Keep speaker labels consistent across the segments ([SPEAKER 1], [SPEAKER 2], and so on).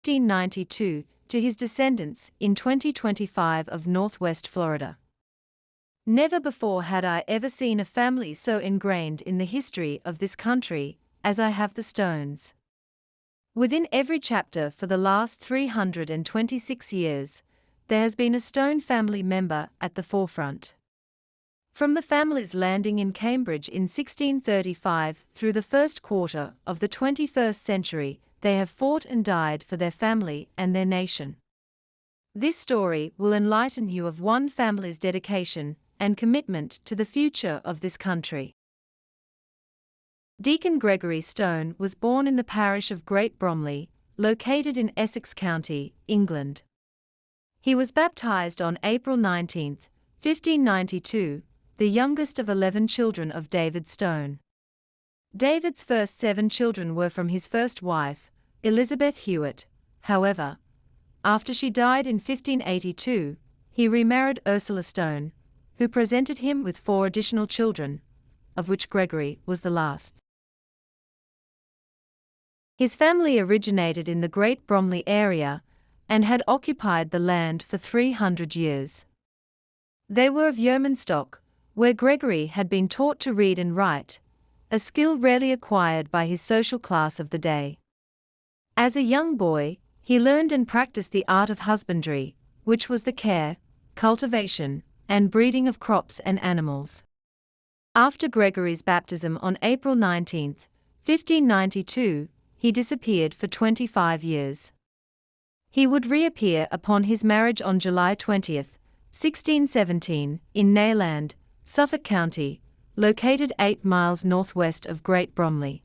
[SPEAKER 1] 1592 to his descendants in 2025 of Northwest Florida. Never before had I ever seen a family so ingrained in the history of this country as I have the Stones. Within every chapter for the last 326 years, there has been a Stone family member at the forefront. From the family's landing in Cambridge in 1635 through the first quarter of the 21st century, they have fought and died for their family and their nation. This story will enlighten you of one family's dedication and commitment to the future of this country. Deacon Gregory Stone was born in the parish of Great Bromley, located in Essex County, England. He was baptized on April 19, 1592, the youngest of 11 children of David Stone. David's first 7 children were from his first wife, Elizabeth Hewitt. However, after she died in 1582, he remarried Ursula Stone, who presented him with 4 additional children, of which Gregory was the last. His family originated in the Great Bromley area and had occupied the land for 300 years. They were of yeoman stock, where Gregory had been taught to read and write, a skill rarely acquired by his social class of the day. As a young boy, he learned and practiced the art of husbandry, which was the care, cultivation, and breeding of crops and animals. After Gregory's baptism on April 19, 1592, he disappeared for 25 years. He would reappear upon his marriage on July 20, 1617, in Neyland, Suffolk County, located 8 miles northwest of Great Bromley.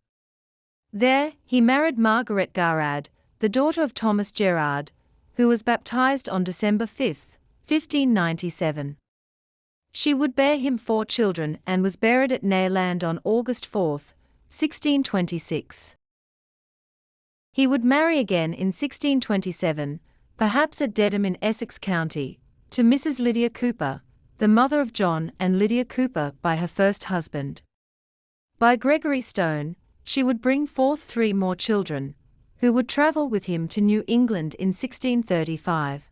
[SPEAKER 1] There, he married Margaret Garrard, the daughter of Thomas Gerard, who was baptized on December 5, 1597. She would bear him 4 children and was buried at Neyland on August 4, 1626. He would marry again in 1627, perhaps at Dedham in Essex County, to Mrs. Lydia Cooper, the mother of John and Lydia Cooper by her first husband. By Gregory Stone, she would bring forth 3 more children, who would travel with him to New England in 1635.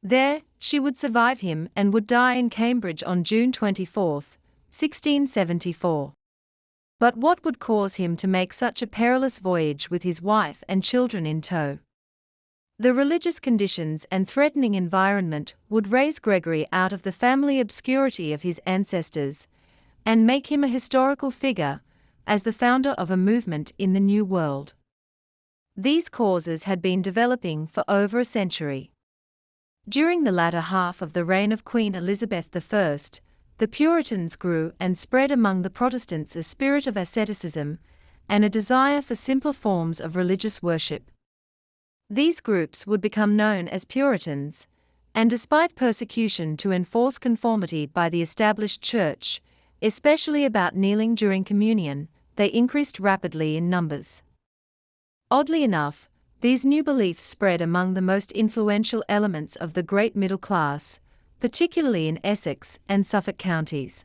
[SPEAKER 1] There, she would survive him and would die in Cambridge on June 24, 1674. But what would cause him to make such a perilous voyage with his wife and children in tow? The religious conditions and threatening environment would raise Gregory out of the family obscurity of his ancestors and make him a historical figure as the founder of a movement in the New World. These causes had been developing for over a century. During the latter half of the reign of Queen Elizabeth I, the Puritans grew and spread among the Protestants a spirit of asceticism and a desire for simpler forms of religious worship. These groups would become known as Puritans, and despite persecution to enforce conformity by the established church, especially about kneeling during communion, they increased rapidly in numbers. Oddly enough, these new beliefs spread among the most influential elements of the great middle class, particularly in Essex and Suffolk counties.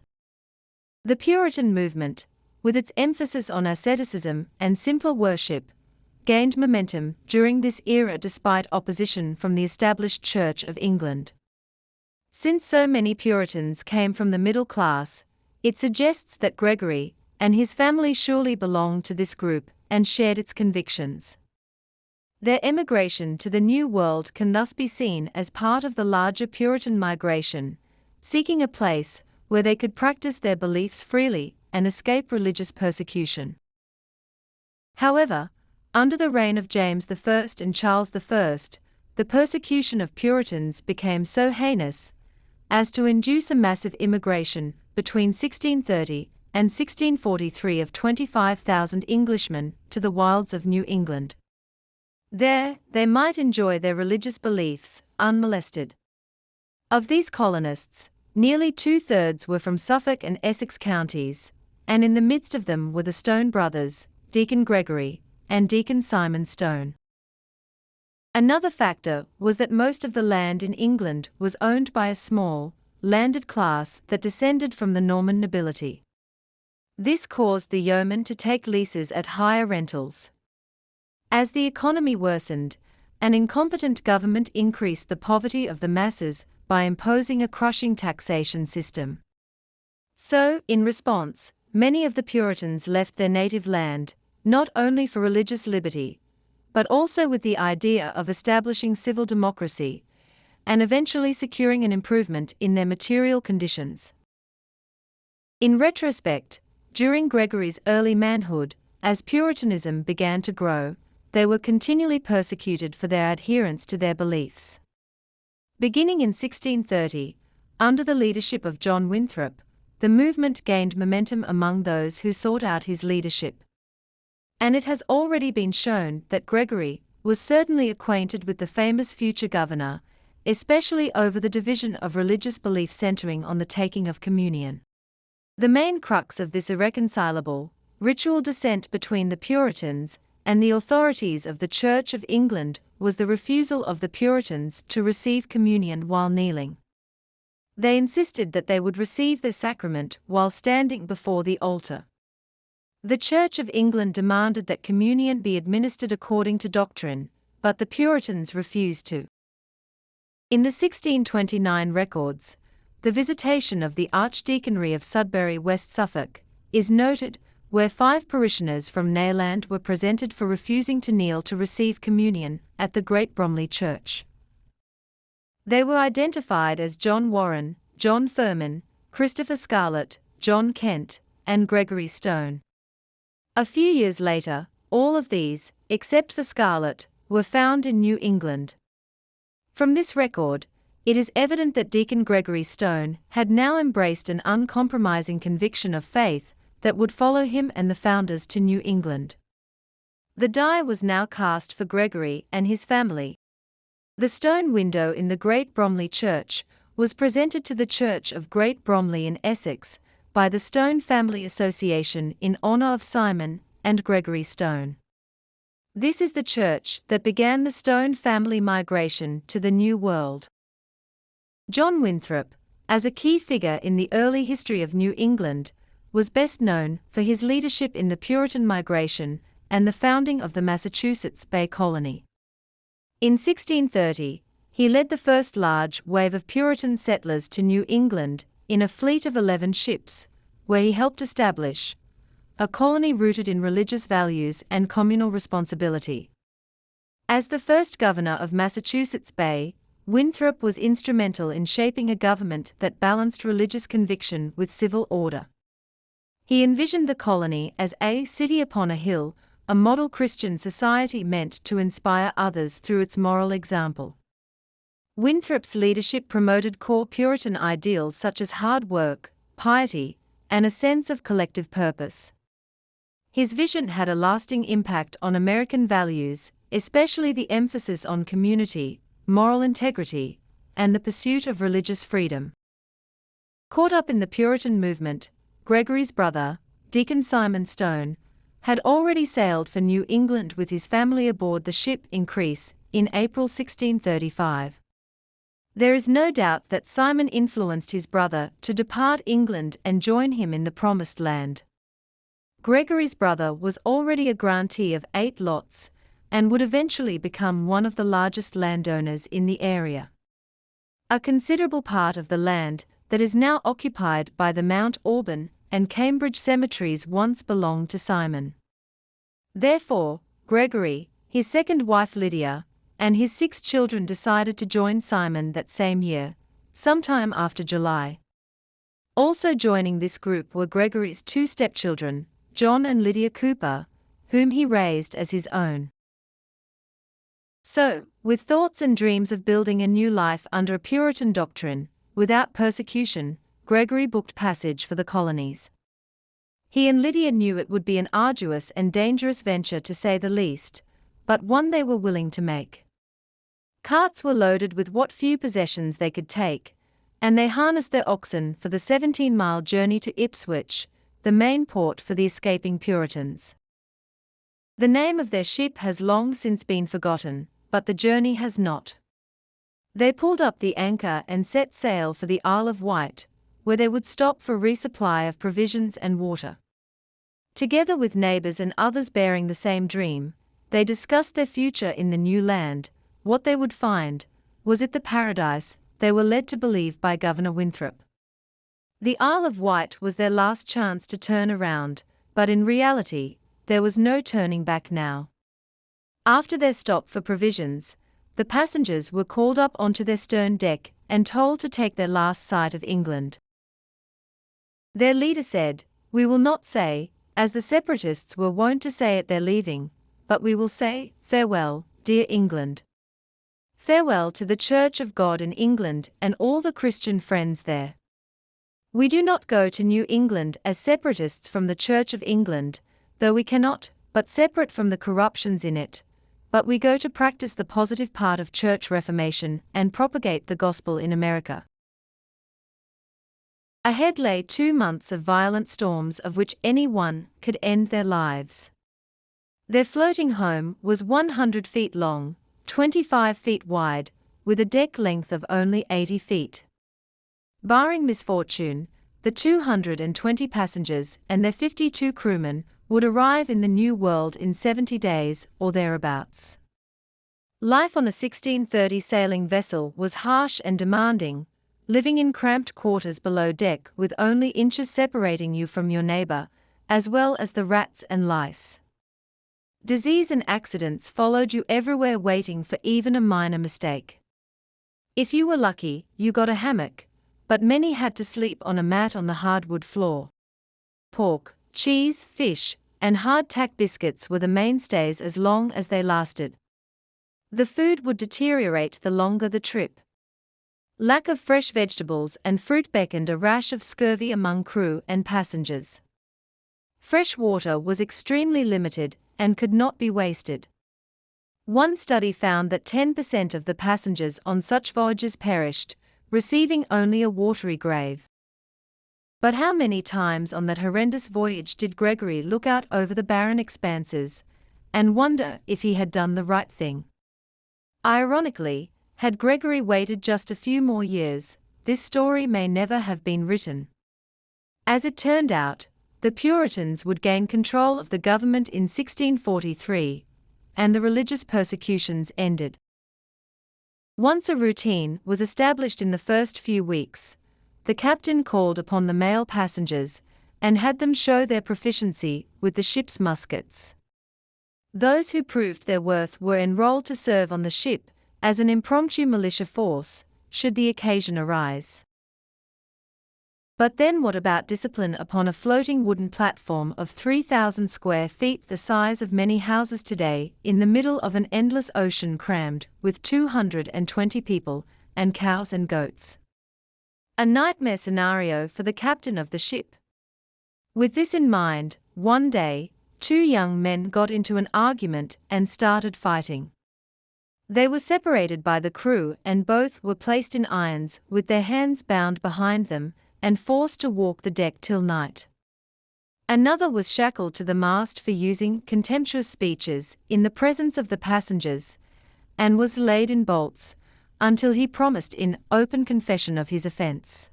[SPEAKER 1] The Puritan movement, with its emphasis on asceticism and simpler worship, gained momentum during this era despite opposition from the established Church of England. Since so many Puritans came from the middle class, it suggests that Gregory and his family surely belonged to this group and shared its convictions. Their emigration to the New World can thus be seen as part of the larger Puritan migration, seeking a place where they could practice their beliefs freely and escape religious persecution. However, under the reign of James I and Charles I, the persecution of Puritans became so heinous as to induce a massive immigration between 1630 and 1643 of 25,000 Englishmen to the wilds of New England. There, they might enjoy their religious beliefs, unmolested. Of these colonists, nearly 2/3 were from Suffolk and Essex counties, and in the midst of them were the Stone brothers, Deacon Gregory and Deacon Simon Stone. Another factor was that most of the land in England was owned by a small, landed class that descended from the Norman nobility. This caused the yeomen to take leases at higher rentals. As the economy worsened, An incompetent government increased the poverty of the masses by imposing a crushing taxation system. So, in response, many of the Puritans left their native land, not only for religious liberty, but also with the idea of establishing civil democracy, and eventually securing an improvement in their material conditions. In retrospect, during Gregory's early manhood, as Puritanism began to grow, they were continually persecuted for their adherence to their beliefs. Beginning in 1630, under the leadership of John Winthrop, the movement gained momentum among those who sought out his leadership. And it has already been shown that Gregory was certainly acquainted with the famous future governor, especially over the division of religious belief centering on the taking of communion. The main crux of this irreconcilable, ritual dissent between the Puritans and the authorities of the Church of England was the refusal of the Puritans to receive communion while kneeling. They insisted that they would receive their sacrament while standing before the altar. The Church of England demanded that communion be administered according to doctrine, but the Puritans refused to. In the 1629 records, the Visitation of the Archdeaconry of Sudbury, West Suffolk, is noted, where 5 parishioners from Nayland were presented for refusing to kneel to receive communion at the Great Bromley Church. They were identified as John Warren, John Furman, Christopher Scarlett, John Kent, and Gregory Stone. A few years later, all of these, except for Scarlett, were found in New England. From this record, it is evident that Deacon Gregory Stone had now embraced an uncompromising conviction of faith that would follow him and the founders to New England. The die was now cast for Gregory and his family. The stone window in the Great Bromley Church was presented to the Church of Great Bromley in Essex by the Stone Family Association in honor of Simon and Gregory Stone. This is the church that began the Stone family migration to the New World. John Winthrop, as a key figure in the early history of New England, was best known for his leadership in the Puritan Migration and the founding of the Massachusetts Bay Colony. In 1630, he led the first large wave of Puritan settlers to New England in a fleet of 11 ships, where he helped establish a colony rooted in religious values and communal responsibility. As the first governor of Massachusetts Bay, Winthrop was instrumental in shaping a government that balanced religious conviction with civil order. He envisioned the colony as a city upon a hill, a model Christian society meant to inspire others through its moral example. Winthrop's leadership promoted core Puritan ideals such as hard work, piety, and a sense of collective purpose. His vision had a lasting impact on American values, especially the emphasis on community, moral integrity, and the pursuit of religious freedom. Caught up in the Puritan movement, Gregory's brother, Deacon Simon Stone, had already sailed for New England with his family aboard the ship Increase in April 1635. There is no doubt that Simon influenced his brother to depart England and join him in the Promised Land. Gregory's brother was already a grantee of 8 lots, and would eventually become one of the largest landowners in the area. A considerable part of the land that is now occupied by the Mount Auburn and Cambridge cemeteries once belonged to Simon. Therefore, Gregory, his second wife Lydia, and his 6 children decided to join Simon that same year, sometime after July. Also joining this group were Gregory's 2 stepchildren, John and Lydia Cooper, whom he raised as his own. So, with thoughts and dreams of building a new life under a Puritan doctrine, without persecution, Gregory booked passage for the colonies. He and Lydia knew it would be an arduous and dangerous venture to say the least, but one they were willing to make. Carts were loaded with what few possessions they could take, and they harnessed their oxen for the 17-mile journey to Ipswich, the main port for the escaping Puritans. The name of their ship has long since been forgotten, but the journey has not. They pulled up the anchor and set sail for the Isle of Wight, where they would stop for resupply of provisions and water. Together with neighbors and others bearing the same dream, they discussed their future in the new land, what they would find, was it the paradise they were led to believe by Governor Winthrop. The Isle of Wight was their last chance to turn around, but in reality, there was no turning back now. After their stop for provisions, the passengers were called up onto their stern deck and told to take their last sight of England. Their leader said, "We will not say, as the separatists were wont to say at their leaving, but we will say, farewell, dear England. Farewell to the Church of God in England and all the Christian friends there. We do not go to New England as separatists from the Church of England, though we cannot but separate from the corruptions in it, but we go to practice the positive part of church reformation and propagate the gospel in America." Ahead lay 2 months of violent storms of which any one could end their lives. Their floating home was 100 feet long, 25 feet wide, with a deck length of only 80 feet. Barring misfortune, the 220 passengers and their 52 crewmen would arrive in the New World in 70 days or thereabouts. Life on a 1630 sailing vessel was harsh and demanding, living in cramped quarters below deck with only inches separating you from your neighbor, as well as the rats and lice. Disease and accidents followed you everywhere, waiting for even a minor mistake. If you were lucky, you got a hammock, but many had to sleep on a mat on the hardwood floor. Pork, cheese, fish, and hardtack biscuits were the mainstays as long as they lasted. The food would deteriorate the longer the trip. Lack of fresh vegetables and fruit beckoned a rash of scurvy among crew and passengers. Fresh water was extremely limited and could not be wasted. One study found that 10% of the passengers on such voyages perished, receiving only a watery grave. But how many times on that horrendous voyage did Gregory look out over the barren expanses and wonder if he had done the right thing? Ironically, had Gregory waited just a few more years, this story may never have been written. As it turned out, the Puritans would gain control of the government in 1643, and the religious persecutions ended. Once a routine was established in the first few weeks, the captain called upon the male passengers and had them show their proficiency with the ship's muskets. Those who proved their worth were enrolled to serve on the ship as an impromptu militia force, should the occasion arise. But then what about discipline upon a floating wooden platform of 3,000 square feet, the size of many houses today, in the middle of an endless ocean crammed with 220 people, and cows and goats? A nightmare scenario for the captain of the ship. With this in mind, one day, 2 young men got into an argument and started fighting. They were separated by the crew and both were placed in irons with their hands bound behind them and forced to walk the deck till night. Another was shackled to the mast for using contemptuous speeches in the presence of the passengers and was laid in bolts until he promised in open confession of his offense.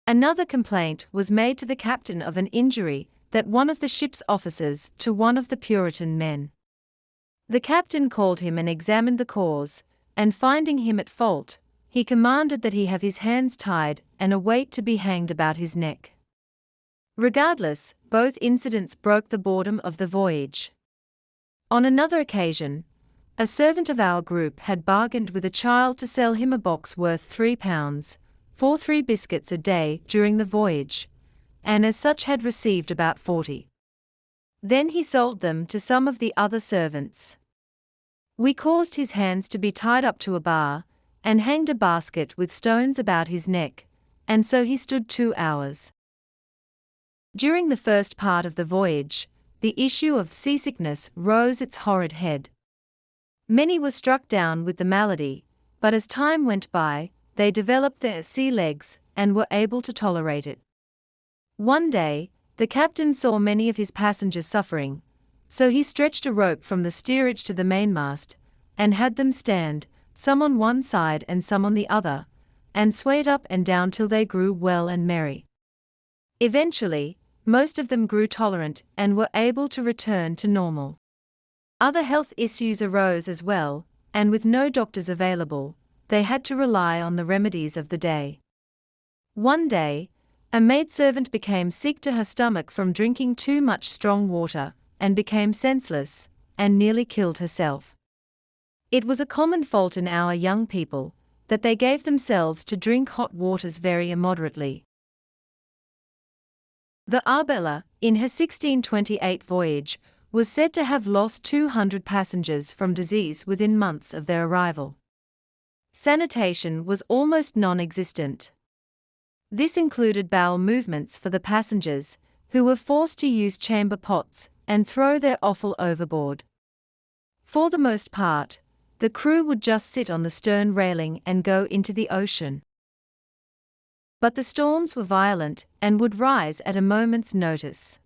[SPEAKER 1] Another complaint was made to the captain of an injury that one of the ship's officers to one of the Puritan men. The captain called him and examined the cause, and finding him at fault, he commanded that he have his hands tied and a weight to be hanged about his neck. Regardless, both incidents broke the boredom of the voyage. On another occasion, a servant of our group had bargained with a child to sell him a box worth £3 for 3 biscuits a day during the voyage, and as such had received about 40. Then he sold them to some of the other servants. We caused his hands to be tied up to a bar, and hanged a basket with stones about his neck, and so he stood 2 hours. During the first part of the voyage, the issue of seasickness rose its horrid head. Many were struck down with the malady, but as time went by, they developed their sea legs and were able to tolerate it. One day, the captain saw many of his passengers suffering, so he stretched a rope from the steerage to the mainmast, and had them stand, some on one side and some on the other, and swayed up and down till they grew well and merry. Eventually, most of them grew tolerant and were able to return to normal. Other health issues arose as well, and with no doctors available, they had to rely on the remedies of the day. One day, a maidservant became sick to her stomach from drinking too much strong water, and became senseless, and nearly killed herself. It was a common fault in our young people, that they gave themselves to drink hot waters very immoderately. The Arbella, in her 1628 voyage, was said to have lost 200 passengers from disease within months of their arrival. Sanitation was almost non-existent. This included bowel movements for the passengers, who were forced to use chamber pots and throw their offal overboard. For the most part, the crew would just sit on the stern railing and go into the ocean. But the storms were violent and would rise at a moment's notice.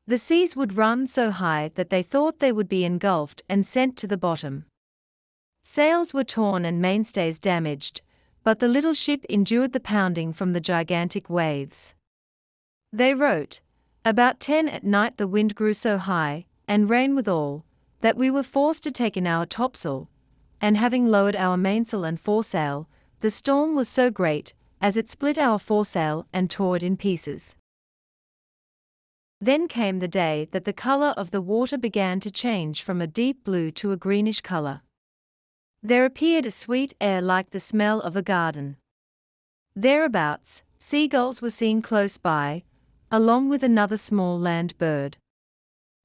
[SPEAKER 1] The seas would run so high that they thought they would be engulfed and sent to the bottom. Sails were torn and mainstays damaged, but the little ship endured the pounding from the gigantic waves. They wrote, "About 10 at night the wind grew so high, and rain withal, that we were forced to take in our topsail, and having lowered our mainsail and foresail, the storm was so great, as it split our foresail and tore it in pieces." Then came the day that the color of the water began to change from a deep blue to a greenish color. There appeared a sweet air like the smell of a garden. Thereabouts, seagulls were seen close by, along with another small land bird.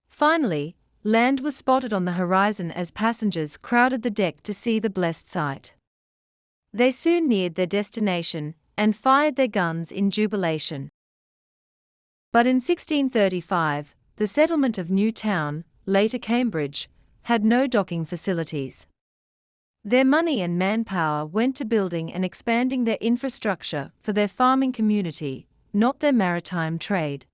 [SPEAKER 1] Finally, land was spotted on the horizon as passengers crowded the deck to see the blessed sight. They soon neared their destination, and fired their guns in jubilation. But in 1635, the settlement of New Towne, later Cambridge, had no docking facilities. Their money and manpower went to building and expanding their infrastructure for their farming community, not their maritime trade.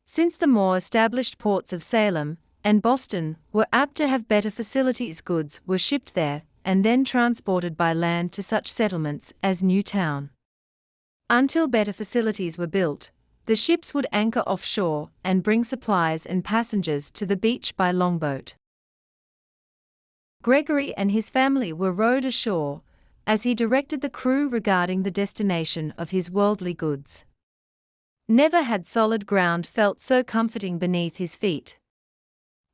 [SPEAKER 1] Since the more established ports of Salem and Boston were apt to have better facilities, goods were shipped there and then transported by land to such settlements as New Towne. Until better facilities were built, the ships would anchor offshore and bring supplies and passengers to the beach by longboat. Gregory and his family were rowed ashore, as he directed the crew regarding the destination of his worldly goods. Never had solid ground felt so comforting beneath his feet.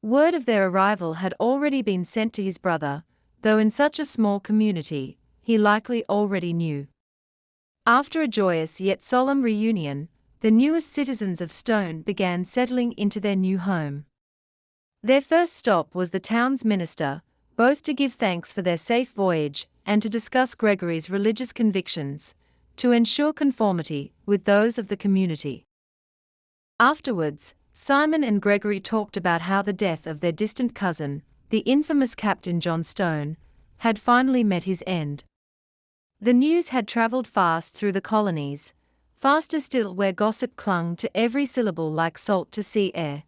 [SPEAKER 1] Word of their arrival had already been sent to his brother, though in such a small community, he likely already knew. After a joyous yet solemn reunion, the newest citizens of Stone began settling into their new home. Their first stop was the town's minister, both to give thanks for their safe voyage and to discuss Gregory's religious convictions, to ensure conformity with those of the community. Afterwards, Simon and Gregory talked about how the death of their distant cousin, the infamous Captain John Stone, had finally met his end. The news had travelled fast through the colonies, faster still where gossip clung to every syllable like salt to sea air.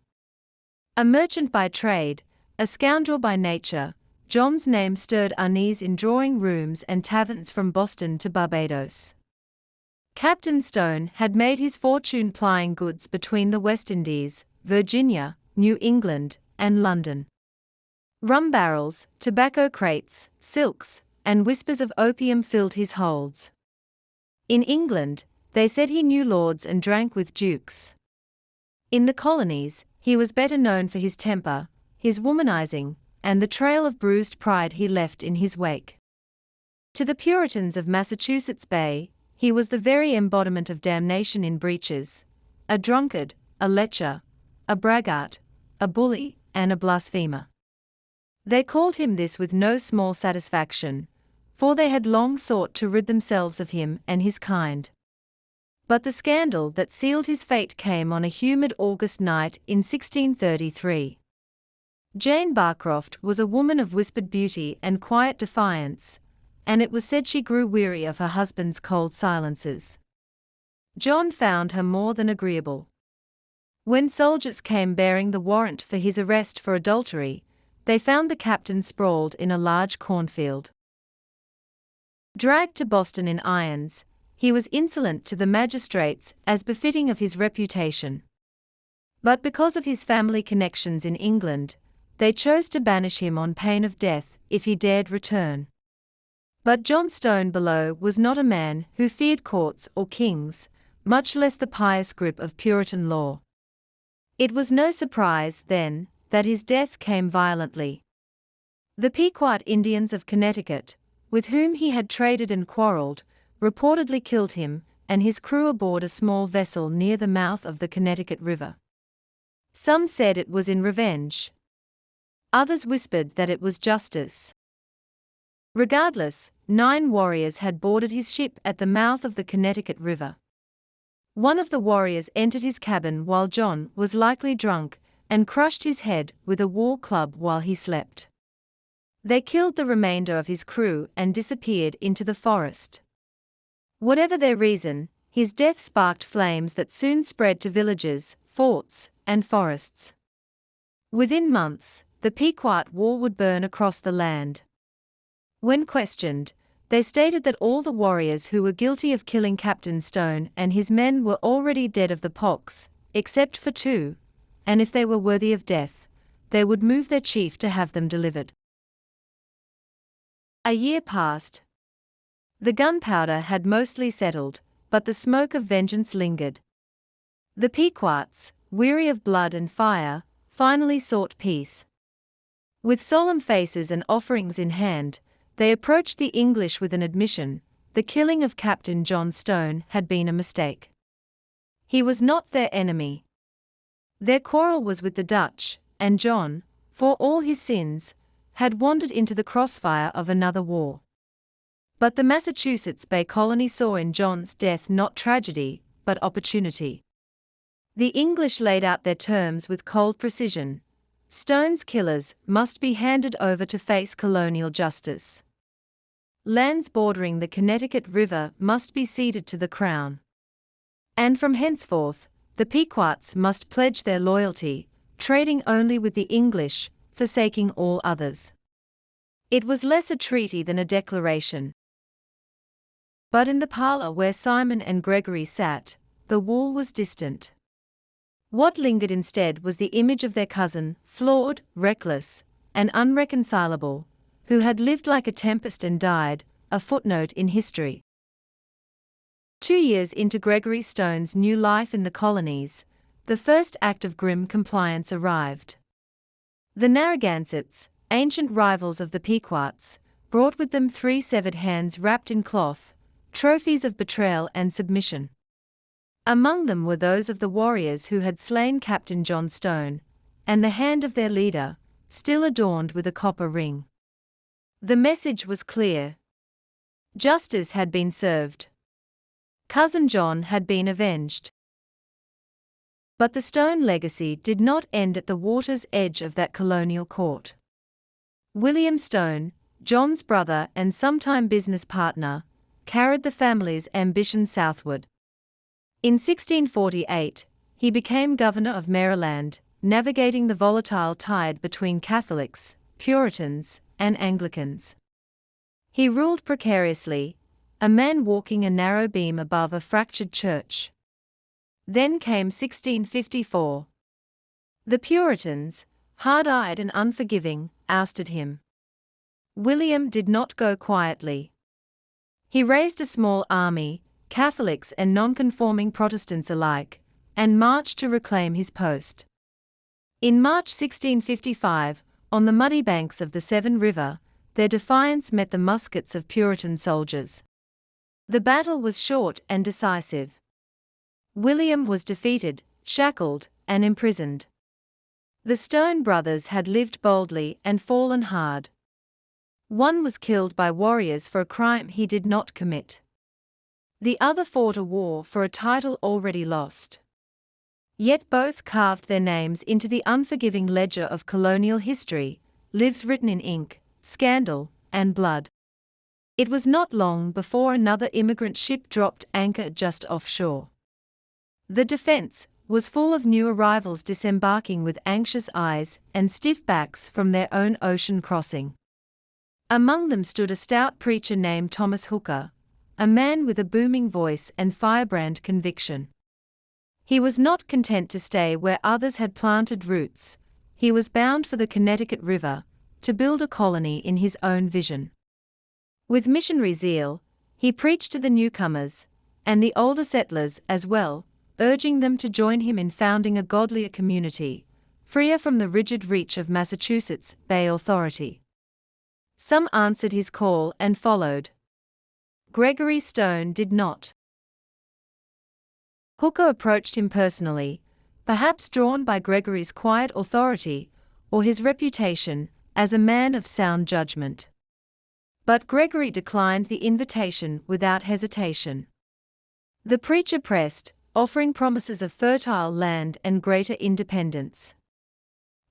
[SPEAKER 1] A merchant by trade, a scoundrel by nature, John's name stirred unease in drawing rooms and taverns from Boston to Barbados. Captain Stone had made his fortune plying goods between the West Indies, Virginia, New England, and London. Rum barrels, tobacco crates, silks, and whispers of opium filled his holds. In England, they said he knew lords and drank with dukes. In the colonies, he was better known for his temper, his womanizing, and the trail of bruised pride he left in his wake. To the Puritans of Massachusetts Bay, he was the very embodiment of damnation in breeches, a drunkard, a lecher, a braggart, a bully, and a blasphemer. They called him this with no small satisfaction, for they had long sought to rid themselves of him and his kind. But the scandal that sealed his fate came on a humid August night in 1633. Jane Barcroft was a woman of whispered beauty and quiet defiance, and it was said she grew weary of her husband's cold silences. John found her more than agreeable. When soldiers came bearing the warrant for his arrest for adultery, they found the captain sprawled in a large cornfield. Dragged to Boston in irons, he was insolent to the magistrates as befitting of his reputation. But because of his family connections in England, they chose to banish him on pain of death if he dared return. But John Stone below was not a man who feared courts or kings, much less the pious grip of Puritan law. It was no surprise, then, that his death came violently. The Pequot Indians of Connecticut, with whom he had traded and quarreled, reportedly killed him and his crew aboard a small vessel near the mouth of the Connecticut River. Some said it was in revenge. Others whispered that it was justice. Regardless, 9 warriors had boarded his ship at the mouth of the Connecticut River. One of the warriors entered his cabin while John was likely drunk and crushed his head with a war club while he slept. They killed the remainder of his crew and disappeared into the forest. Whatever their reason, his death sparked flames that soon spread to villages, forts, and forests. Within months, the Pequot War would burn across the land. When questioned, they stated that all the warriors who were guilty of killing Captain Stone and his men were already dead of the pox, except for 2, and if they were worthy of death, they would move their chief to have them delivered. A year passed. The gunpowder had mostly settled, but the smoke of vengeance lingered. The Pequots, weary of blood and fire, finally sought peace. With solemn faces and offerings in hand, they approached the English with an admission: the killing of Captain John Stone had been a mistake. He was not their enemy. Their quarrel was with the Dutch, and John, for all his sins, had wandered into the crossfire of another war. But the Massachusetts Bay Colony saw in John's death not tragedy, but opportunity. The English laid out their terms with cold precision: Stone's killers must be handed over to face colonial justice. Lands bordering the Connecticut River must be ceded to the Crown. And from henceforth, the Pequots must pledge their loyalty, trading only with the English, forsaking all others. It was less a treaty than a declaration. But in the parlor where Simon and Gregory sat, the wall was distant. What lingered instead was the image of their cousin, flawed, reckless, and unreconcilable, who had lived like a tempest and died, a footnote in history. 2 years into Gregory Stone's new life in the colonies, the first act of grim compliance arrived. The Narragansetts, ancient rivals of the Pequots, brought with them 3 severed hands wrapped in cloth, trophies of betrayal and submission. Among them were those of the warriors who had slain Captain John Stone, and the hand of their leader, still adorned with a copper ring. The message was clear. Justice had been served. Cousin John had been avenged. But the Stone legacy did not end at the water's edge of that colonial court. William Stone, John's brother and sometime business partner, carried the family's ambition southward. In 1648, he became governor of Maryland, navigating the volatile tide between Catholics, Puritans, and Anglicans. He ruled precariously, a man walking a narrow beam above a fractured church. Then came 1654. The Puritans, hard-eyed and unforgiving, ousted him. William did not go quietly. He raised a small army, Catholics and nonconforming Protestants alike, and marched to reclaim his post. In March 1655, on the muddy banks of the Severn River, their defiance met the muskets of Puritan soldiers. The battle was short and decisive. William was defeated, shackled, and imprisoned. The Stone brothers had lived boldly and fallen hard. One was killed by warriors for a crime he did not commit. The other fought a war for a title already lost. Yet both carved their names into the unforgiving ledger of colonial history, lives written in ink, scandal, and blood. It was not long before another immigrant ship dropped anchor just offshore. The Defense was full of new arrivals disembarking with anxious eyes and stiff backs from their own ocean crossing. Among them stood a stout preacher named Thomas Hooker, a man with a booming voice and firebrand conviction. He was not content to stay where others had planted roots. He was bound for the Connecticut River, to build a colony in his own vision. With missionary zeal, he preached to the newcomers, and the older settlers as well, urging them to join him in founding a godlier community, freer from the rigid reach of Massachusetts Bay Authority. Some answered his call and followed. Gregory Stone did not. Hooker approached him personally, perhaps drawn by Gregory's quiet authority or his reputation as a man of sound judgment. But Gregory declined the invitation without hesitation. The preacher pressed, offering promises of fertile land and greater independence.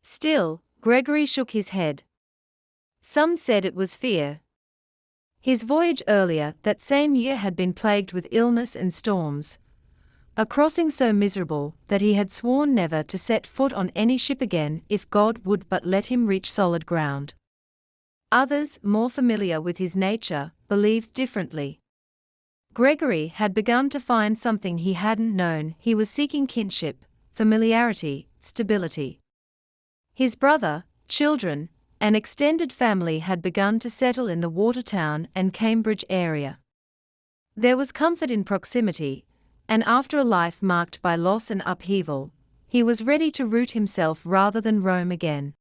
[SPEAKER 1] Still, Gregory shook his head. Some said it was fear. His voyage earlier that same year had been plagued with illness and storms, a crossing so miserable that he had sworn never to set foot on any ship again if God would but let him reach solid ground. Others, more familiar with his nature, believed differently. Gregory had begun to find something he hadn't known. He was seeking kinship, familiarity, stability. His brother, children, and extended family had begun to settle in the Watertown and Cambridge area. There was comfort in proximity, and after a life marked by loss and upheaval, he was ready to root himself rather than roam again.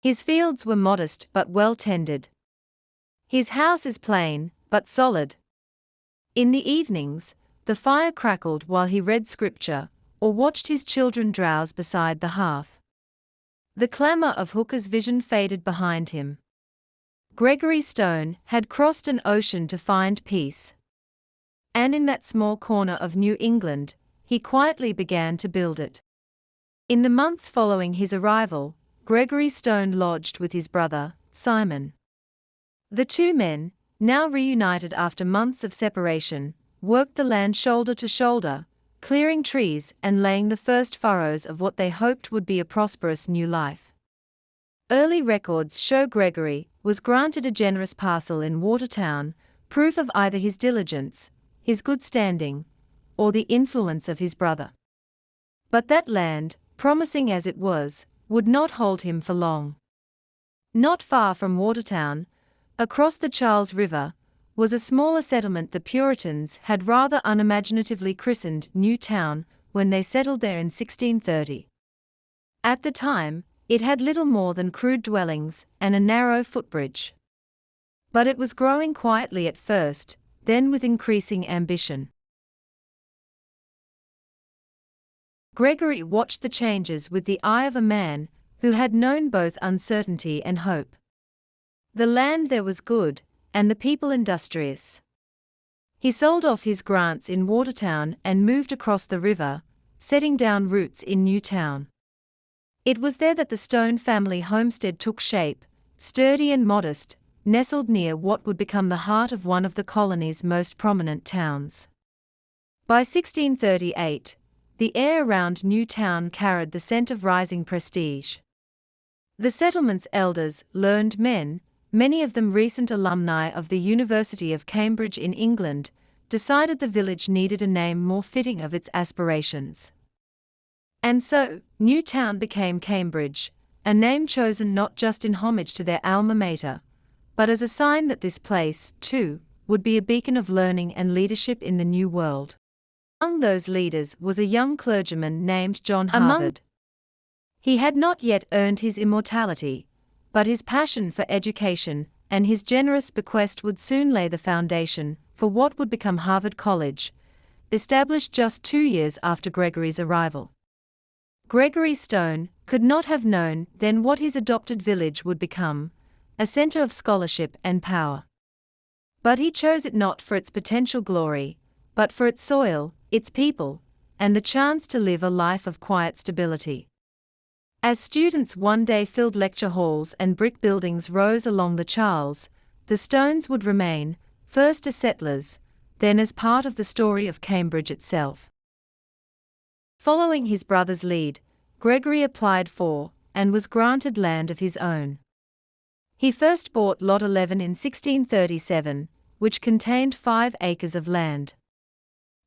[SPEAKER 1] His fields were modest but well tended. His house is plain, but solid. In the evenings, the fire crackled while he read scripture, or watched his children drowse beside the hearth. The clamor of Hooker's vision faded behind him. Gregory Stone had crossed an ocean to find peace. And in that small corner of New England, he quietly began to build it. In the months following his arrival, Gregory Stone lodged with his brother, Simon. The two men, now reunited after months of separation, worked the land shoulder to shoulder, clearing trees and laying the first furrows of what they hoped would be a prosperous new life. Early records show Gregory was granted a generous parcel in Watertown, proof of either his diligence, his good standing, or the influence of his brother. But that land, promising as it was, would not hold him for long. Not far from Watertown, across the Charles River, was a smaller settlement the Puritans had rather unimaginatively christened New Town when they settled there in 1630. At the time, it had little more than crude dwellings and a narrow footbridge. But it was growing quietly at first, then with increasing ambition. Gregory watched the changes with the eye of a man who had known both uncertainty and hope. The land there was good, and the people industrious. He sold off his grants in Watertown and moved across the river, setting down roots in New Town. It was there that the Stone family homestead took shape, sturdy and modest, nestled near what would become the heart of one of the colony's most prominent towns. By 1638, the air around New Town carried the scent of rising prestige. The settlement's elders, learned men, many of them recent alumni of the University of Cambridge in England, decided the village needed a name more fitting of its aspirations. And so, New Town became Cambridge, a name chosen not just in homage to their alma mater, but as a sign that this place, too, would be a beacon of learning and leadership in the New World. Among those leaders was a young clergyman named John Harvard. He had not yet earned his immortality, but his passion for education and his generous bequest would soon lay the foundation for what would become Harvard College, established just 2 years after Gregory's arrival. Gregory Stone could not have known then what his adopted village would become, a center of scholarship and power. But he chose it not for its potential glory, but for its soil, its people, and the chance to live a life of quiet stability. As students one day filled lecture halls and brick buildings rose along the Charles, the Stones would remain, first as settlers, then as part of the story of Cambridge itself. Following his brother's lead, Gregory applied for, and was granted land of his own. He first bought Lot 11 in 1637, which contained 5 acres of land.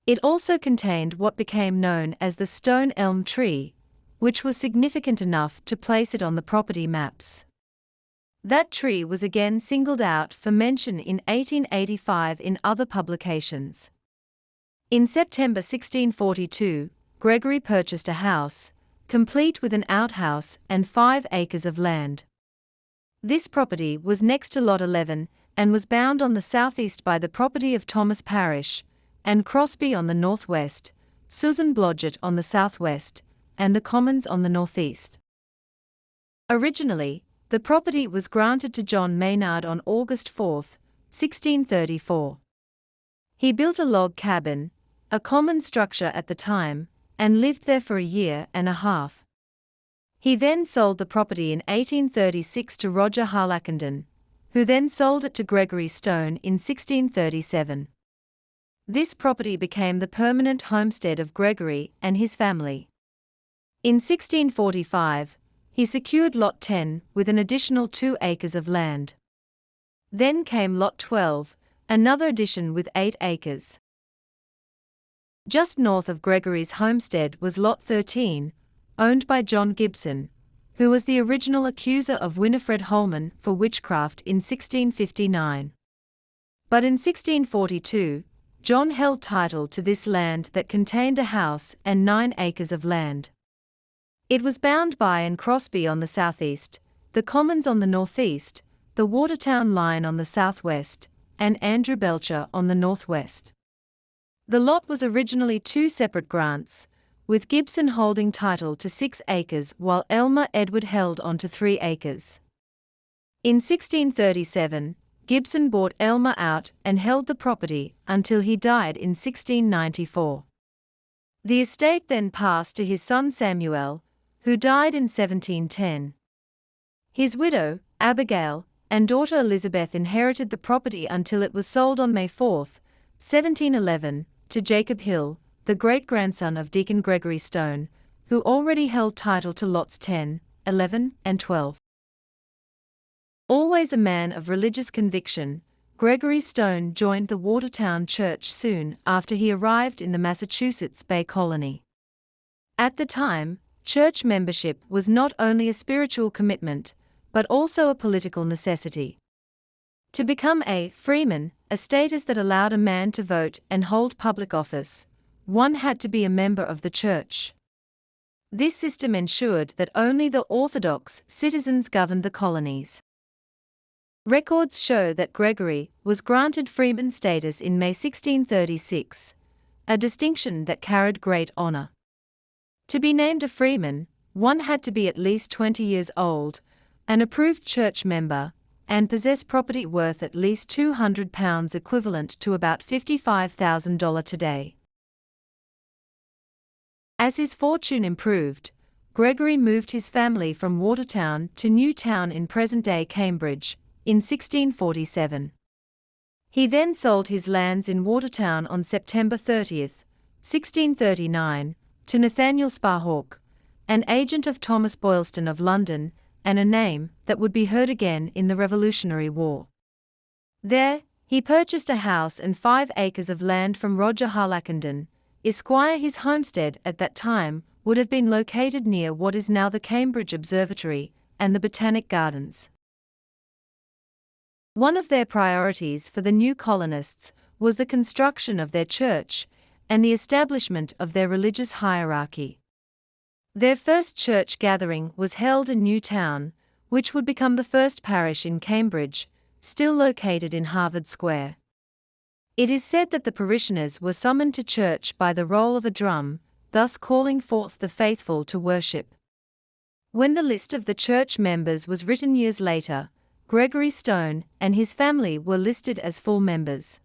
[SPEAKER 1] It also contained what became known as the Stone Elm Tree, which was significant enough to place it on the property maps. That tree was again singled out for mention in 1885 in other publications. In September 1642, Gregory purchased a house, complete with an outhouse and 5 acres of land. This property was next to Lot 11, and was bound on the southeast by the property of Thomas Parish, and Crosby on the northwest, Susan Blodgett on the southwest, and the Commons on the northeast. Originally, the property was granted to John Maynard on August 4, 1634. He built a log cabin, a common structure at the time, and lived there for a year and a half. He then sold the property in 1836 to Roger Harlackenden, who then sold it to Gregory Stone in 1637. This property became the permanent homestead of Gregory and his family. In 1645, he secured Lot 10 with an additional 2 acres of land. Then came Lot 12, another addition with 8 acres. Just north of Gregory's homestead was Lot 13, owned by John Gibson, who was the original accuser of Winifred Holman for witchcraft in 1659. But in 1642, John held title to this land that contained a house and 9 acres of land. It was bound by and Crosby on the southeast, the Commons on the northeast, the Watertown line on the southwest, and Andrew Belcher on the northwest. The lot was originally 2 separate grants, with Gibson holding title to 6 acres while Elmer Edward held on to 3 acres. In 1637, Gibson bought Elmer out and held the property until he died in 1694. The estate then passed to his son Samuel, who died in 1710. His widow, Abigail, and daughter Elizabeth inherited the property until it was sold on May 4, 1711, to Jacob Hill, the great-grandson of Deacon Gregory Stone, who already held title to lots 10, 11, and 12. Always a man of religious conviction, Gregory Stone joined the Watertown Church soon after he arrived in the Massachusetts Bay Colony. At the time, church membership was not only a spiritual commitment, but also a political necessity. To become a freeman, a status that allowed a man to vote and hold public office, one had to be a member of the church. This system ensured that only the Orthodox citizens governed the colonies. Records show that Gregory was granted freeman status in May 1636, a distinction that carried great honor. To be named a freeman, one had to be at least 20 years old, an approved church member, and possess property worth at least £200 equivalent to about $55,000 today. As his fortune improved, Gregory moved his family from Watertown to New Town in present-day Cambridge, in 1647. He then sold his lands in Watertown on September 30, 1639, to Nathaniel Sparhawk, an agent of Thomas Boylston of London, and a name that would be heard again in the Revolutionary War. There, he purchased a house and 5 acres of land from Roger Harlackenden, Esquire. His homestead at that time would have been located near what is now the Cambridge Observatory and the Botanic Gardens. One of their priorities for the new colonists was the construction of their church and the establishment of their religious hierarchy. Their first church gathering was held in New Town, which would become the first parish in Cambridge, still located in Harvard Square. It is said that the parishioners were summoned to church by the roll of a drum, thus calling forth the faithful to worship. When the list of the church members was written years later, Gregory Stone and his family were listed as full members.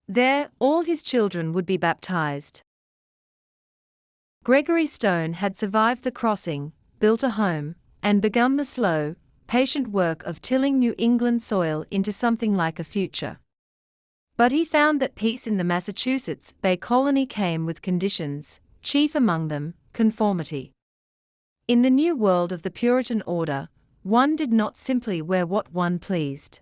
[SPEAKER 1] There, all his children would be baptized. Gregory Stone had survived the crossing, built a home, and begun the slow, patient work of tilling New England soil into something like a future. But he found that peace in the Massachusetts Bay Colony came with conditions, chief among them, conformity. In the new world of the Puritan order, one did not simply wear what one pleased.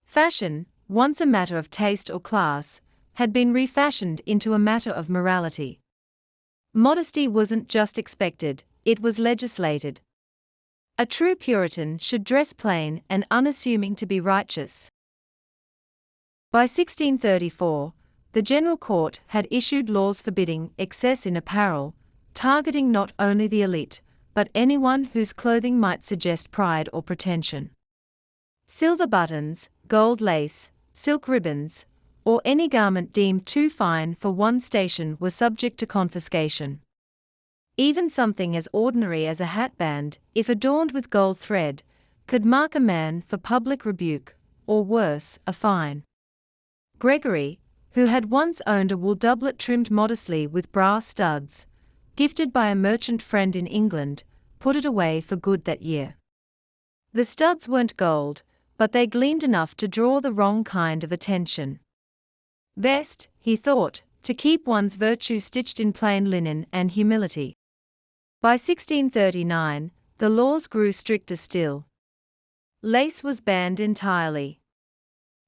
[SPEAKER 1] Fashion, once a matter of taste or class, had been refashioned into a matter of morality. Modesty wasn't just expected, it was legislated. A true Puritan should dress plain and unassuming to be righteous. By 1634, the General Court had issued laws forbidding excess in apparel, targeting not only the elite, but anyone whose clothing might suggest pride or pretension. Silver buttons, gold lace, silk ribbons, or any garment deemed too fine for one station were subject to confiscation. Even something as ordinary as a hatband, if adorned with gold thread, could mark a man for public rebuke, or worse, a fine. Gregory, who had once owned a wool doublet trimmed modestly with brass studs, gifted by a merchant friend in England, put it away for good that year. The studs weren't gold, but they gleamed enough to draw the wrong kind of attention. Best, he thought, to keep one's virtue stitched in plain linen and humility. By 1639, the laws grew stricter still. Lace was banned entirely.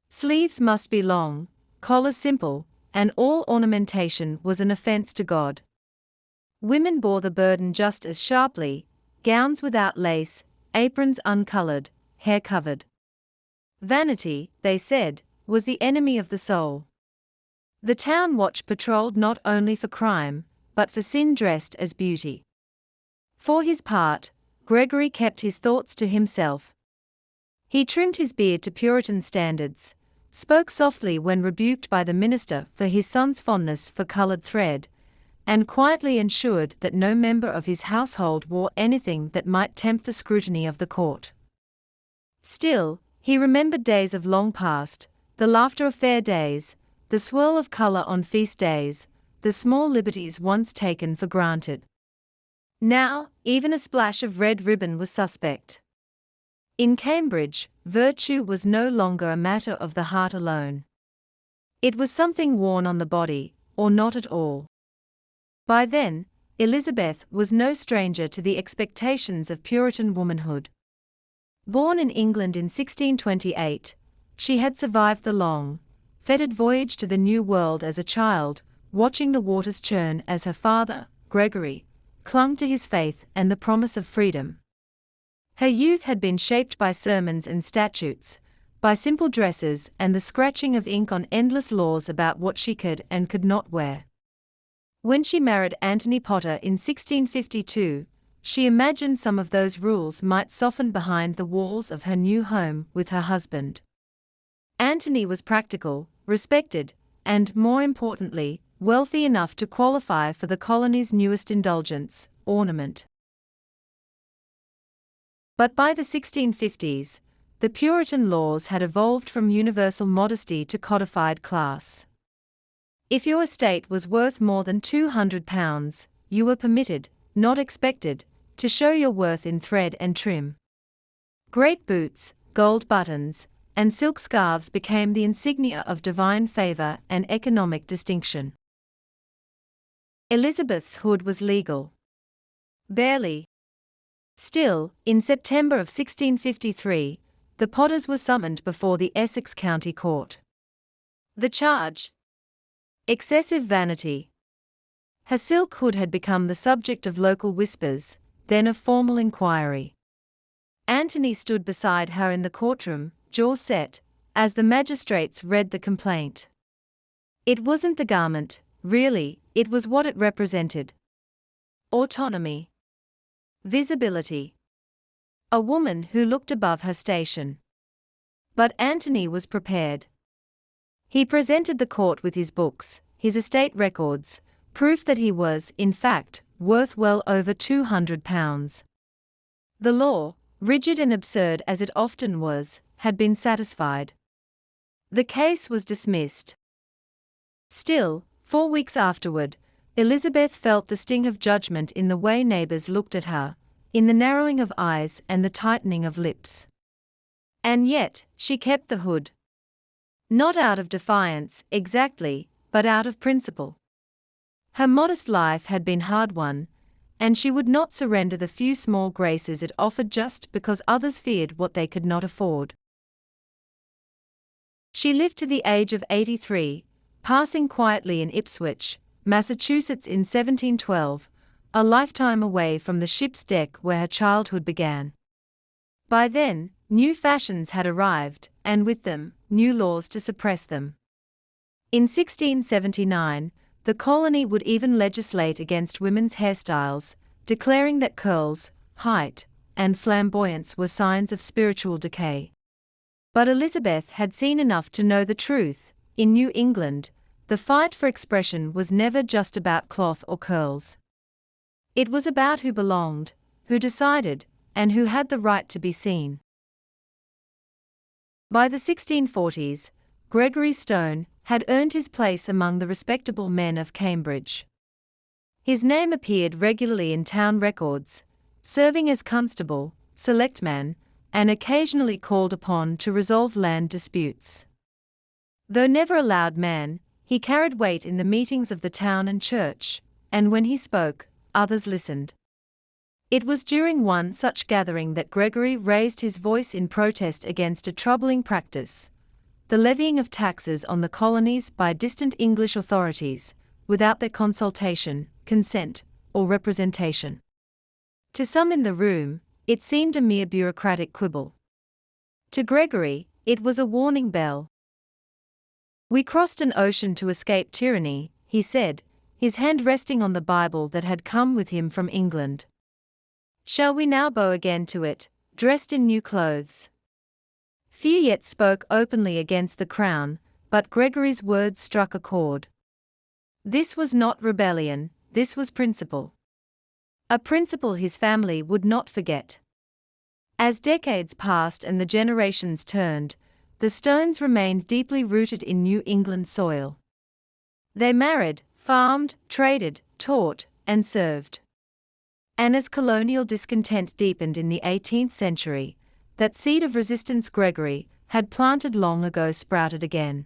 [SPEAKER 1] Sleeves must be long, collars simple, and all ornamentation was an offense to God. Women bore the burden just as sharply, gowns without lace, aprons uncolored, hair covered. Vanity, they said, was the enemy of the soul. The town watch patrolled not only for crime, but for sin dressed as beauty. For his part, Gregory kept his thoughts to himself. He trimmed his beard to Puritan standards, spoke softly when rebuked by the minister for his son's fondness for colored thread, and quietly ensured that no member of his household wore anything that might tempt the scrutiny of the court. Still, he remembered days of long past, the laughter of fair days, the swirl of color on feast days, the small liberties once taken for granted. Now, even a splash of red ribbon was suspect. In Cambridge, virtue was no longer a matter of the heart alone. It was something worn on the body, or not at all. By then, Elizabeth was no stranger to the expectations of Puritan womanhood. Born in England in 1628, she had survived the long, fetid voyage to the New World as a child, watching the waters churn as her father, Gregory, clung to his faith and the promise of freedom. Her youth had been shaped by sermons and statutes, by simple dresses and the scratching of ink on endless laws about what she could and could not wear. When she married Anthony Potter in 1652, she imagined some of those rules might soften behind the walls of her new home with her husband. Anthony was practical, respected, and, more importantly, wealthy enough to qualify for the colony's newest indulgence, ornament. But by the 1650s, the Puritan laws had evolved from universal modesty to codified class. If your estate was worth more than £200, you were permitted, not expected, to show your worth in thread and trim. Great boots, gold buttons, and silk scarves became the insignia of divine favor and economic distinction. Elizabeth's hood was legal. Barely. Still, in September of 1653, the Potters were summoned before the Essex County Court. The charge? Excessive vanity. Her silk hood had become the subject of local whispers, then of formal inquiry. Anthony stood beside her in the courtroom, jaw set, as the magistrates read the complaint. It wasn't the garment, really, it was what it represented. Autonomy. Visibility. A woman who looked above her station. But Anthony was prepared. He presented the court with his books, his estate records, proof that he was, in fact, worth well over £200. The law, rigid and absurd as it often was, had been satisfied. The case was dismissed. Still, 4 weeks afterward, Elizabeth felt the sting of judgment in the way neighbors looked at her, in the narrowing of eyes and the tightening of lips. And yet, she kept the hood. Not out of defiance, exactly, but out of principle. Her modest life had been hard-won, and she would not surrender the few small graces it offered just because others feared what they could not afford. She lived to the age of 83, passing quietly in Ipswich, Massachusetts in 1712, a lifetime away from the ship's deck where her childhood began. By then, new fashions had arrived, and with them, new laws to suppress them. In 1679, the colony would even legislate against women's hairstyles, declaring that curls, height, and flamboyance were signs of spiritual decay. But Elizabeth had seen enough to know the truth. In New England, the fight for expression was never just about cloth or curls. It was about who belonged, who decided, and who had the right to be seen. By the 1640s, Gregory Stone had earned his place among the respectable men of Cambridge. His name appeared regularly in town records, serving as constable, selectman, and occasionally called upon to resolve land disputes. Though never a loud man, he carried weight in the meetings of the town and church, and when he spoke, others listened. It was during one such gathering that Gregory raised his voice in protest against a troubling practice: the levying of taxes on the colonies by distant English authorities, without their consultation, consent, or representation. To some in the room, it seemed a mere bureaucratic quibble. To Gregory, it was a warning bell. "We crossed an ocean to escape tyranny," he said, his hand resting on the Bible that had come with him from England. "Shall we now bow again to it, dressed in new clothes?" Few yet spoke openly against the crown, but Gregory's words struck a chord. This was not rebellion, this was principle. A principle his family would not forget. As decades passed and the generations turned, the Stones remained deeply rooted in New England soil. They married, farmed, traded, taught, and served. And as colonial discontent deepened in the 18th century, that seed of resistance Gregory had planted long ago sprouted again.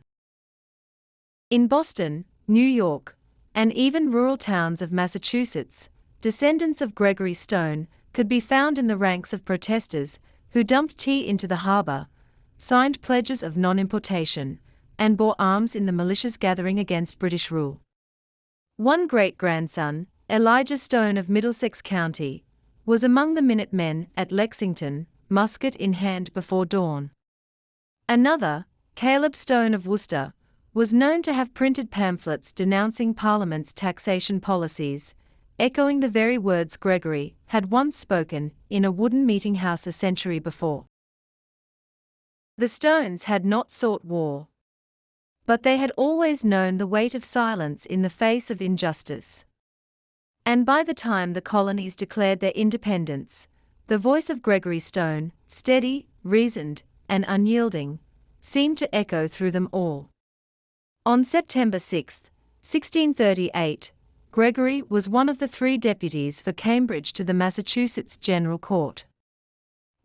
[SPEAKER 1] In Boston, New York, and even rural towns of Massachusetts, descendants of Gregory Stone could be found in the ranks of protesters who dumped tea into the harbor, signed pledges of non-importation, and bore arms in the militias gathering against British rule. One great-grandson, Elijah Stone of Middlesex County, was among the Minutemen at Lexington, musket in hand before dawn. Another, Caleb Stone of Worcester, was known to have printed pamphlets denouncing Parliament's taxation policies, echoing the very words Gregory had once spoken in a wooden meeting house a century before. The Stones had not sought war. But they had always known the weight of silence in the face of injustice. And by the time the colonies declared their independence, the voice of Gregory Stone, steady, reasoned, and unyielding, seemed to echo through them all. On September 6, 1638, Gregory was one of the 3 deputies for Cambridge to the Massachusetts General Court.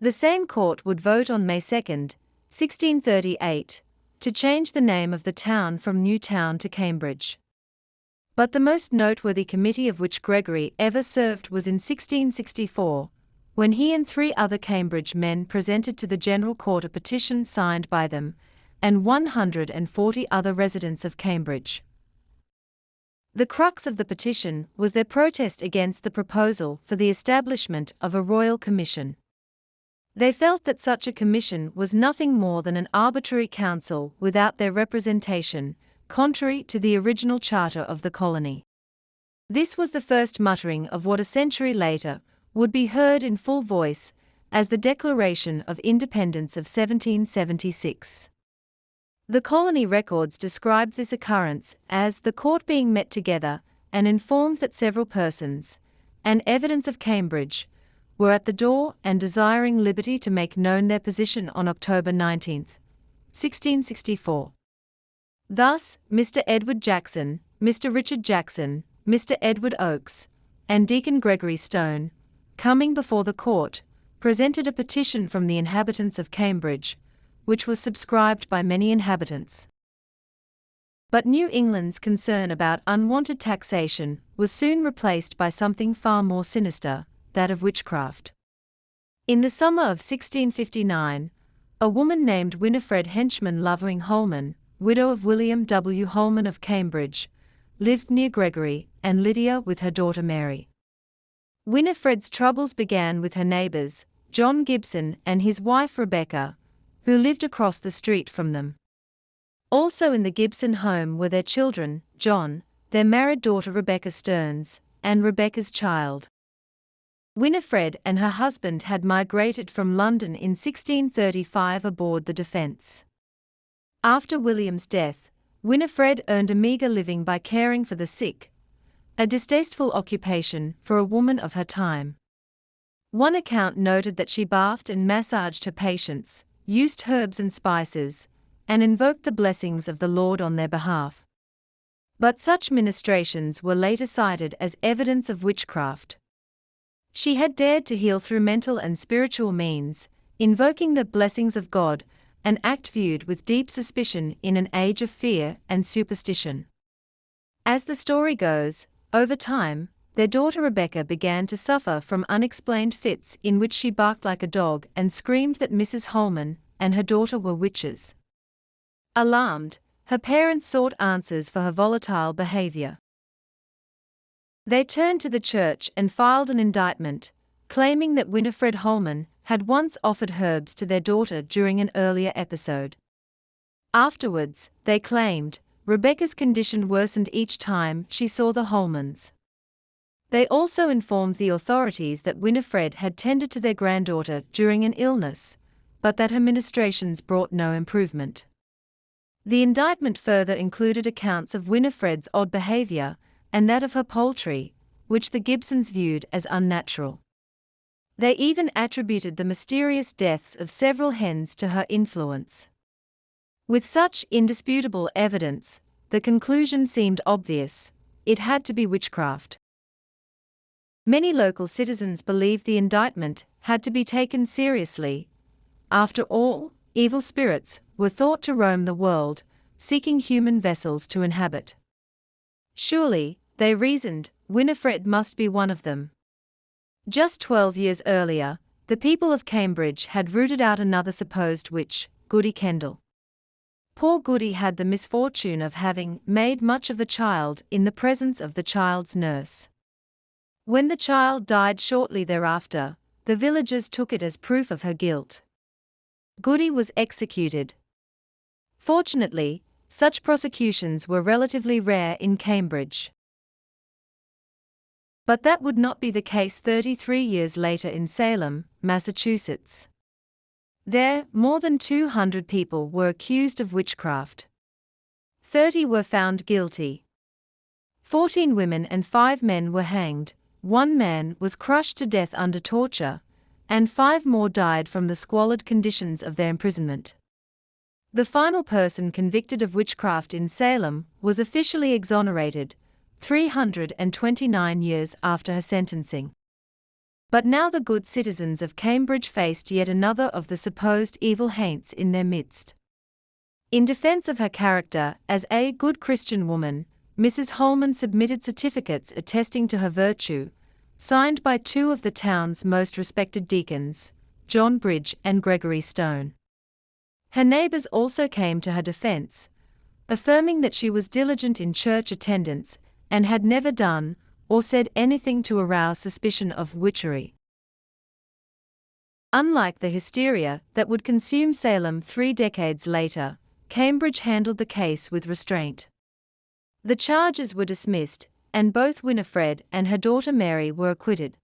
[SPEAKER 1] The same court would vote on May 2, 1638, to change the name of the town from Newtown to Cambridge. But the most noteworthy committee of which Gregory ever served was in 1664, when he and 3 other Cambridge men presented to the General Court a petition signed by them and 140 other residents of Cambridge. The crux of the petition was their protest against the proposal for the establishment of a royal commission. They felt that such a commission was nothing more than an arbitrary council without their representation, contrary to the original charter of the colony. This was the first muttering of what a century later would be heard in full voice as the Declaration of Independence of 1776. The colony records described this occurrence as the court being met together and informed that several persons, and evidence of Cambridge, were at the door and desiring liberty to make known their position on October 19, 1664. Thus, Mr. Edward Jackson, Mr. Richard Jackson, Mr. Edward Oakes, and Deacon Gregory Stone, coming before the court, presented a petition from the inhabitants of Cambridge, which was subscribed by many inhabitants. But New England's concern about unwanted taxation was soon replaced by something far more sinister, that of witchcraft. In the summer of 1659, a woman named Winifred Henchman Lovering Holman, widow of William W. Holman of Cambridge, lived near Gregory and Lydia with her daughter Mary. Winifred's troubles began with her neighbors, John Gibson and his wife Rebecca, who lived across the street from them. Also in the Gibson home were their children, John, their married daughter Rebecca Stearns, and Rebecca's child. Winifred and her husband had migrated from London in 1635 aboard the Defence. After William's death, Winifred earned a meagre living by caring for the sick, a distasteful occupation for a woman of her time. One account noted that she bathed and massaged her patients, used herbs and spices, and invoked the blessings of the Lord on their behalf. But such ministrations were later cited as evidence of witchcraft. She had dared to heal through mental and spiritual means, invoking the blessings of God, an act viewed with deep suspicion in an age of fear and superstition. As the story goes, over time, their daughter Rebecca began to suffer from unexplained fits in which she barked like a dog and screamed that Mrs. Holman and her daughter were witches. Alarmed, her parents sought answers for her volatile behavior. They turned to the church and filed an indictment, claiming that Winifred Holman had once offered herbs to their daughter during an earlier episode. Afterwards, they claimed, Rebecca's condition worsened each time she saw the Holmans. They also informed the authorities that Winifred had tended to their granddaughter during an illness, but that her ministrations brought no improvement. The indictment further included accounts of Winifred's odd behavior, and that of her poultry, which the Gibsons viewed as unnatural. They even attributed the mysterious deaths of several hens to her influence. With such indisputable evidence, the conclusion seemed obvious: it had to be witchcraft. Many local citizens believed the indictment had to be taken seriously. After all, evil spirits were thought to roam the world, seeking human vessels to inhabit. Surely, they reasoned, Winifred must be one of them. Just 12 years earlier, the people of Cambridge had rooted out another supposed witch, Goody Kendall. Poor Goody had the misfortune of having made much of a child in the presence of the child's nurse. When the child died shortly thereafter, the villagers took it as proof of her guilt. Goody was executed. Fortunately, such prosecutions were relatively rare in Cambridge. But that would not be the case 33 years later in Salem, Massachusetts. There, more than 200 people were accused of witchcraft. 30 were found guilty. 14 women and 5 men were hanged, 1 man was crushed to death under torture, and 5 more died from the squalid conditions of their imprisonment. The final person convicted of witchcraft in Salem was officially exonerated, 329 years after her sentencing. But now the good citizens of Cambridge faced yet another of the supposed evil haints in their midst. In defense of her character as a good Christian woman, Mrs. Holman submitted certificates attesting to her virtue, signed by 2 of the town's most respected deacons, John Bridge and Gregory Stone. Her neighbors also came to her defense, affirming that she was diligent in church attendance and had never done or said anything to arouse suspicion of witchery. Unlike the hysteria that would consume Salem 3 decades later, Cambridge handled the case with restraint. The charges were dismissed, and both Winifred and her daughter Mary were acquitted.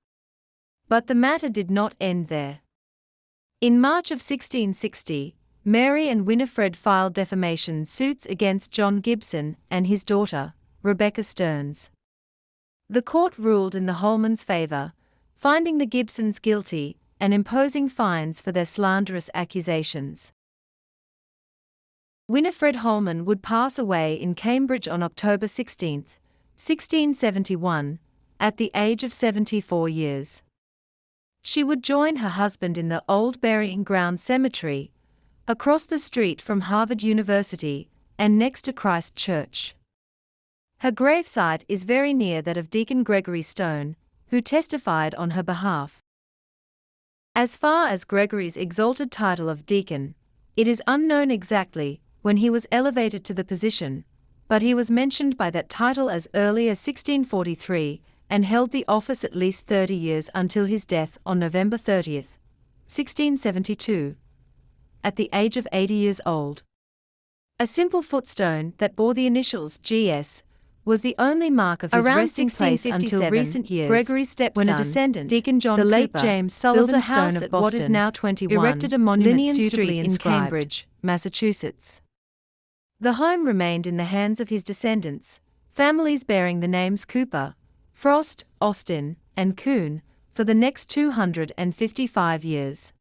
[SPEAKER 1] But the matter did not end there. In March of 1660, Mary and Winifred filed defamation suits against John Gibson and his daughter, Rebecca Stearns. The court ruled in the Holmans' favor, finding the Gibsons guilty and imposing fines for their slanderous accusations. Winifred Holman would pass away in Cambridge on October 16, 1671, at the age of 74 years. She would join her husband in the old burying ground cemetery, across the street from Harvard University, and next to Christ Church. Her gravesite is very near that of Deacon Gregory Stone, who testified on her behalf. As far as Gregory's exalted title of deacon, it is unknown exactly when he was elevated to the position, but he was mentioned by that title as early as 1643 and held the office at least 30 years until his death on November 30, 1672, at the age of 80 years old. A simple footstone that bore the initials G.S. was the only mark of his resting place until recent years,
[SPEAKER 2] Gregory's stepson,
[SPEAKER 1] when a descendant,
[SPEAKER 2] Deacon John
[SPEAKER 1] the late
[SPEAKER 2] Cooper,
[SPEAKER 1] James
[SPEAKER 2] built
[SPEAKER 1] Sullivan
[SPEAKER 2] a house
[SPEAKER 1] Stone
[SPEAKER 2] at
[SPEAKER 1] of Boston,
[SPEAKER 2] what is now 21
[SPEAKER 1] erected a monument
[SPEAKER 2] Linian
[SPEAKER 1] suitably
[SPEAKER 2] Street
[SPEAKER 1] in
[SPEAKER 2] inscribed.
[SPEAKER 1] Cambridge, Massachusetts. The home remained in the hands of his descendants, families bearing the names Cooper, Frost, Austin, and Coon, for the next 255 years.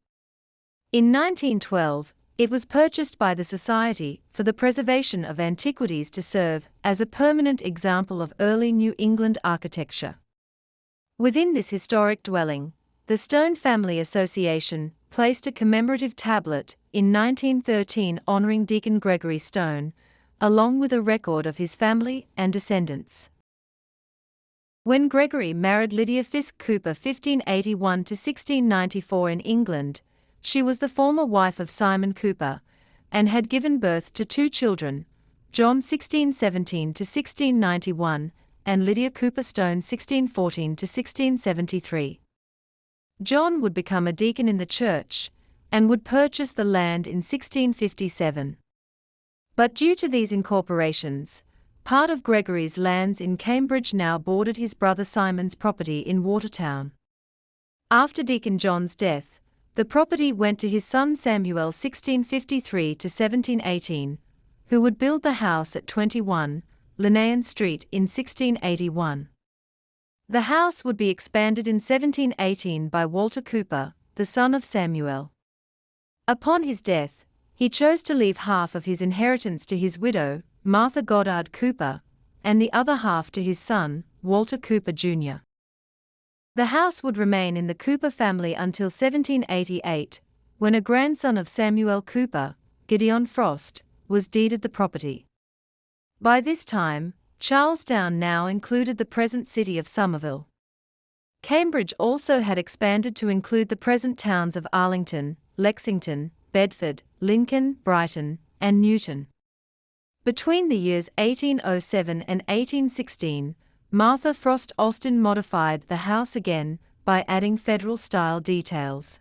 [SPEAKER 1] In 1912, it was purchased by the Society for the Preservation of Antiquities to serve as a permanent example of early New England architecture. Within this historic dwelling, the Stone Family Association placed a commemorative tablet in 1913 honoring Deacon Gregory Stone, along with a record of his family and descendants. When Gregory married Lydia Fisk Cooper 1581 to 1694 in England, she was the former wife of Simon Cooper, and had given birth to two children, John 1617 to 1691, and Lydia Cooper Stone 1614 to 1673. John would become a deacon in the church, and would purchase the land in 1657. But due to these incorporations, part of Gregory's lands in Cambridge now bordered his brother Simon's property in Watertown. After Deacon John's death, the property went to his son Samuel 1653 to 1718, who would build the house at 21 Linian Street in 1681. The house would be expanded in 1718 by Walter Cooper, the son of Samuel. Upon his death, he chose to leave half of his inheritance to his widow, Martha Goddard Cooper, and the other half to his son, Walter Cooper Jr. The house would remain in the Cooper family until 1788, when a grandson of Samuel Cooper, Gideon Frost, was deeded the property. By this time, Charlestown now included the present city of Somerville. Cambridge also had expanded to include the present towns of Arlington, Lexington, Bedford, Lincoln, Brighton, and Newton. Between the years 1807 and 1816, Martha Frost Austin modified the house again by adding Federal-style details.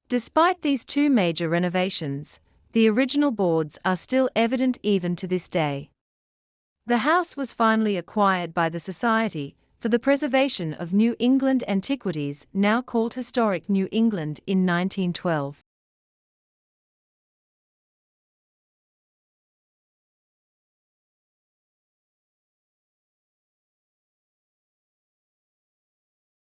[SPEAKER 1] Despite these two major renovations, the original boards are still evident even to this day. The house was finally acquired by the Society for the Preservation of New England Antiquities, now called Historic New England, in 1912.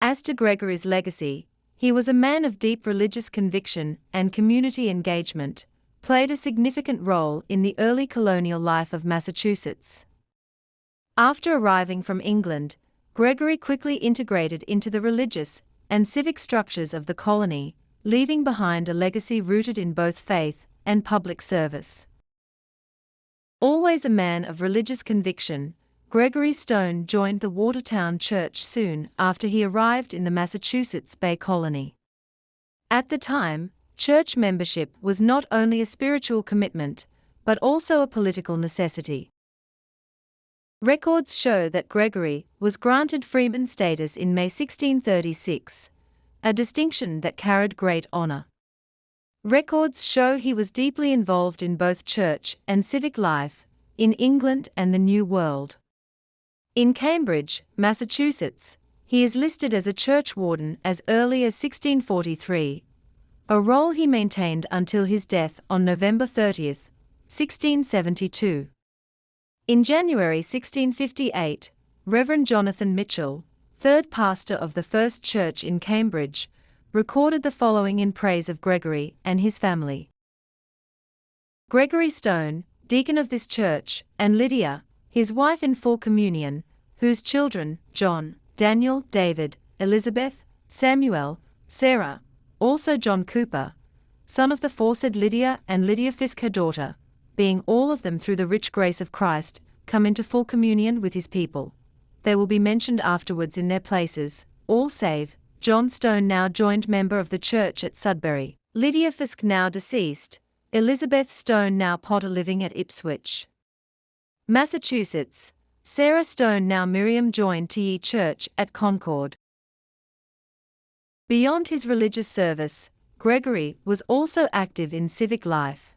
[SPEAKER 1] As to Gregory's legacy, he was a man of deep religious conviction and community engagement, played a significant role in the early colonial life of Massachusetts. After arriving from England, Gregory quickly integrated into the religious and civic structures of the colony, leaving behind a legacy rooted in both faith and public service. Always a man of religious conviction, Gregory Stone joined the Watertown Church soon after he arrived in the Massachusetts Bay Colony. At the time, church membership was not only a spiritual commitment, but also a political necessity. Records show that Gregory was granted freeman status in May 1636, a distinction that carried great honor. Records show he was deeply involved in both church and civic life, in England and the New World. In Cambridge, Massachusetts, he is listed as a church warden as early as 1643, a role he maintained until his death on November 30, 1672. In January 1658, Reverend Jonathan Mitchell, third pastor of the First Church in Cambridge, recorded the following in praise of Gregory and his family. Gregory Stone, deacon of this church, and Lydia, his wife in full communion, whose children, John, Daniel, David, Elizabeth, Samuel, Sarah, also John Cooper, son of the foresaid Lydia and Lydia Fisk her daughter, being all of them through the rich grace of Christ, come into full communion with his people. They will be mentioned afterwards in their places, all save John Stone, now joined member of the church at Sudbury, Lydia Fisk, now deceased, Elizabeth Stone, now potter living at Ipswich, Massachusetts, Sarah Stone, now Miriam, joined T.E. Church at Concord. Beyond his religious service, Gregory was also active in civic life.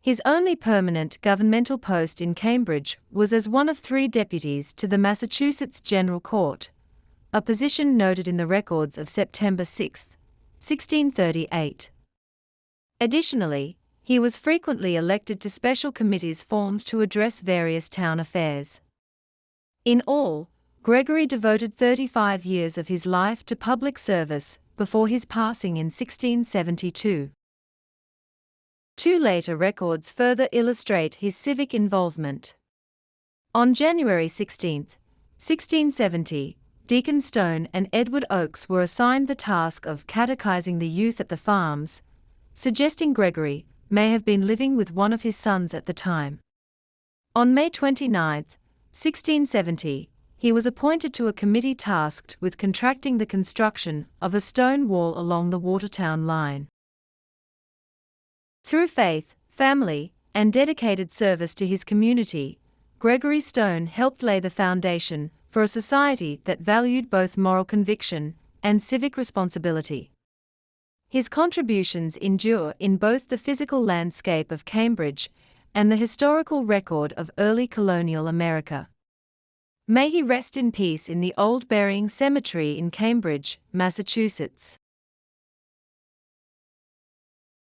[SPEAKER 1] His only permanent governmental post in Cambridge was as one of 3 deputies to the Massachusetts General Court, a position noted in the records of September 6, 1638. Additionally, he was frequently elected to special committees formed to address various town affairs. In all, Gregory devoted 35 years of his life to public service before his passing in 1672. 2 later records further illustrate his civic involvement. On January 16, 1670, Deacon Stone and Edward Oakes were assigned the task of catechizing the youth at the farms, suggesting Gregory may have been living with one of his sons at the time. On May 29, 1670, he was appointed to a committee tasked with contracting the construction of a stone wall along the Watertown line. Through faith, family, and dedicated service to his community, Gregory Stone helped lay the foundation for a society that valued both moral conviction and civic responsibility. His contributions endure in both the physical landscape of Cambridge and the historical record of early colonial America. May he rest in peace in the old burying cemetery in Cambridge, Massachusetts.